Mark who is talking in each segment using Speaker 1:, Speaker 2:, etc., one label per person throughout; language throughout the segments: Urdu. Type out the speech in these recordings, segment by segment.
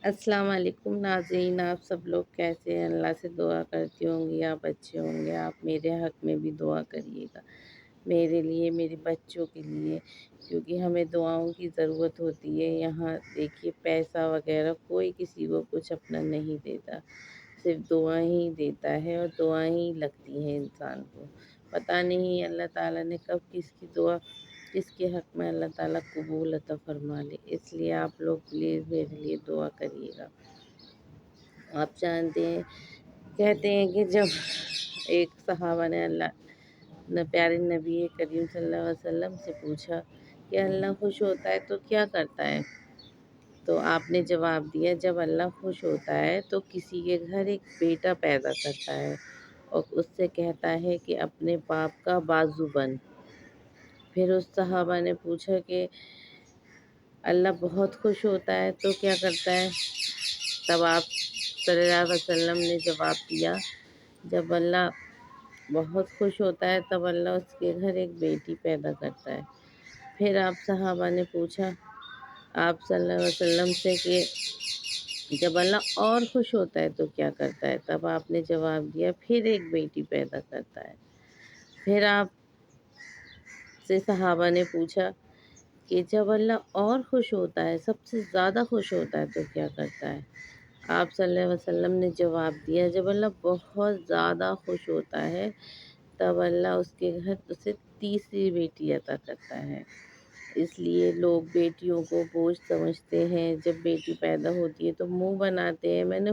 Speaker 1: السلام علیکم ناظرین، آپ سب لوگ کیسے ہیں؟ اللہ سے دعا کرتی ہوں گی آپ اچھے ہوں گے۔ آپ میرے حق میں بھی دعا کریے گا، میرے لیے، میرے بچوں کے لیے، کیونکہ ہمیں دعاؤں کی ضرورت ہوتی ہے۔ یہاں دیکھیے پیسہ وغیرہ کوئی کسی کو کچھ اپنا نہیں دیتا، صرف دعائیں ہی دیتا ہے، اور دعائیں ہی لگتی ہیں انسان کو۔ پتہ نہیں اللہ تعالیٰ نے کب کس کی دعا، کس کے حق میں اللہ تعالیٰ قبول عطا فرما لے۔ اس لیے آپ لوگ پلیز میرے لیے دعا کریے گا۔ آپ جانتے ہیں، کہتے ہیں کہ جب ایک صحابہ نے پیارے نبی کریم صلی اللہ علیہ وسلم سے پوچھا کہ اللہ خوش ہوتا ہے تو کیا کرتا ہے؟ تو آپ نے جواب دیا، جب اللہ خوش ہوتا ہے تو کسی کے گھر ایک بیٹا پیدا کرتا ہے اور اس سے کہتا ہے کہ اپنے باپ کا بازو بن۔ پھر اس صحابہ نے پوچھا کہ اللہ بہت خوش ہوتا ہے تو کیا کرتا ہے؟ تب آپ صلی اللہ علیہ وسلم نے جواب دیا، جب اللہ بہت خوش ہوتا ہے تب اللہ اس کے گھر ایک بیٹی پیدا کرتا ہے۔ پھر آپ صحابہ نے پوچھا آپ صلی اللہ علیہ وسلم سے کہ جب اللہ اور خوش ہوتا ہے تو کیا کرتا ہے؟ تب آپ نے جواب دیا، پھر ایک بیٹی پیدا کرتا ہے۔ پھر آپ سے صحابہ نے پوچھا کہ جب اللہ اور خوش ہوتا ہے، سب سے زیادہ خوش ہوتا ہے تو کیا کرتا ہے؟ آپ صلی اللہ علیہ وسلم نے جواب دیا، جب اللہ بہت زیادہ خوش ہوتا ہے تب اللہ اس کے گھر اسے تیسری بیٹی عطا کرتا ہے۔ اس لیے لوگ بیٹیوں کو بوجھ سمجھتے ہیں، جب بیٹی پیدا ہوتی ہے تو منہ بناتے ہیں۔ میں نے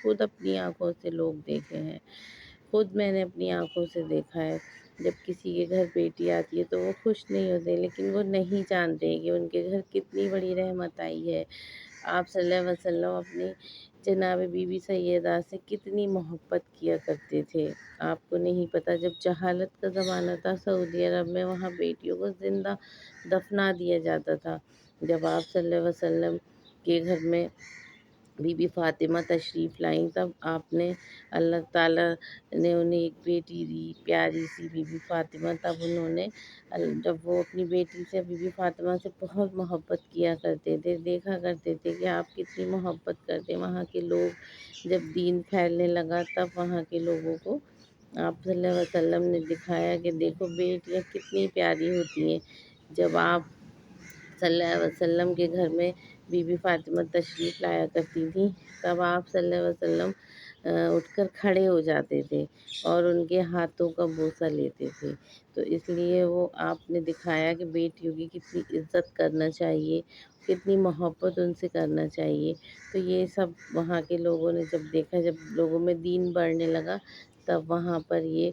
Speaker 1: خود اپنی آنکھوں سے لوگ دیکھے ہیں، خود میں نے اپنی آنکھوں سے دیکھا ہے، جب کسی کے گھر بیٹی آتی ہے تو وہ خوش نہیں ہوتے، لیکن وہ نہیں جانتے کہ ان کے گھر کتنی بڑی رحمت آئی ہے۔ آپ صلی اللہ علیہ وسلم اپنی جناب بی بی سیدہ سے کتنی محبت کیا کرتے تھے۔ آپ کو نہیں پتہ، جب جہالت کا زمانہ تھا سعودی عرب میں، وہاں بیٹیوں کو زندہ دفنا دیا جاتا تھا۔ جب آپ صلی اللہ علیہ وسلم کے گھر میں بی بی فاطمہ تشریف لائیں تب آپ نے، اللہ تعالیٰ نے انہیں ایک بیٹی دی، پیاری سی بی بی فاطمہ۔ تب انہوں نے، جب وہ اپنی بیٹی سے، بی بی فاطمہ سے بہت محبت کیا کرتے تھے، دیکھا کرتے تھے کہ آپ کتنی محبت کرتے ہیں۔ وہاں کے لوگ، جب دین پھیلنے لگا تب وہاں کے لوگوں کو آپ صلی اللہ علیہ وسلم نے دکھایا کہ دیکھو بیٹیاں کتنی پیاری ہوتی ہیں۔ جب آپ صلی اللہ علیہ وسلم کے گھر میں بی بی فاطمہ تشریف لایا کرتی تھیں تب آپ صلی اللہ علیہ وسلم اٹھ کر کھڑے ہو جاتے تھے اور ان کے ہاتھوں کا بوسہ لیتے تھے۔ تو اس لیے وہ آپ نے دکھایا کہ بیٹیوں کی کتنی عزت کرنا چاہیے، کتنی محبت ان سے کرنا چاہیے۔ تو یہ سب وہاں کے لوگوں نے جب دیکھا، جب لوگوں میں دین بڑھنے لگا تب وہاں پر یہ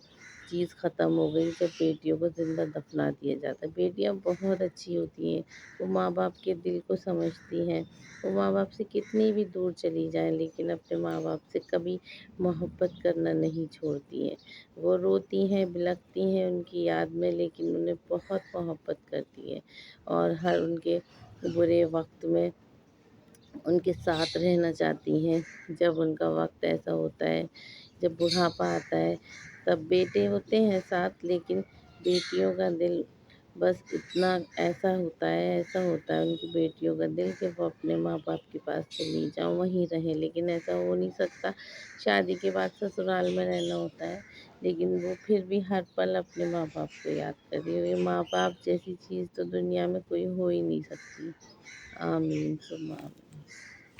Speaker 1: چیز ختم ہو گئی، جب بیٹیوں کو زندہ دفنا دیا جاتا ہے۔ بیٹیاں بہت اچھی ہوتی ہیں، وہ ماں باپ کے دل کو سمجھتی ہیں۔ وہ ماں باپ سے کتنی بھی دور چلی جائیں لیکن اپنے ماں باپ سے کبھی محبت کرنا نہیں چھوڑتی ہیں۔ وہ روتی ہیں، بلکتی ہیں ان کی یاد میں، لیکن انہیں بہت محبت کرتی ہیں اور ہر ان کے برے وقت میں ان کے ساتھ رہنا چاہتی ہیں۔ جب ان کا وقت ایسا ہوتا ہے، جب بڑھاپا آتا ہے، تب بیٹے ہوتے ہیں ساتھ، لیکن بیٹیوں کا دل بس اتنا ایسا ہوتا ہے ان کی بیٹیوں کا دل کہ وہ اپنے ماں باپ کے پاس چلی جاؤں، وہیں رہیں، لیکن ایسا ہو نہیں سکتا۔ شادی کے بعد سسرال میں رہنا ہوتا ہے، لیکن وہ پھر بھی ہر پل اپنے ماں باپ کو یاد کرتی ہے۔ ماں باپ جیسی چیز تو دنیا میں کوئی ہو ہی نہیں سکتی۔ آمین ثم آمین۔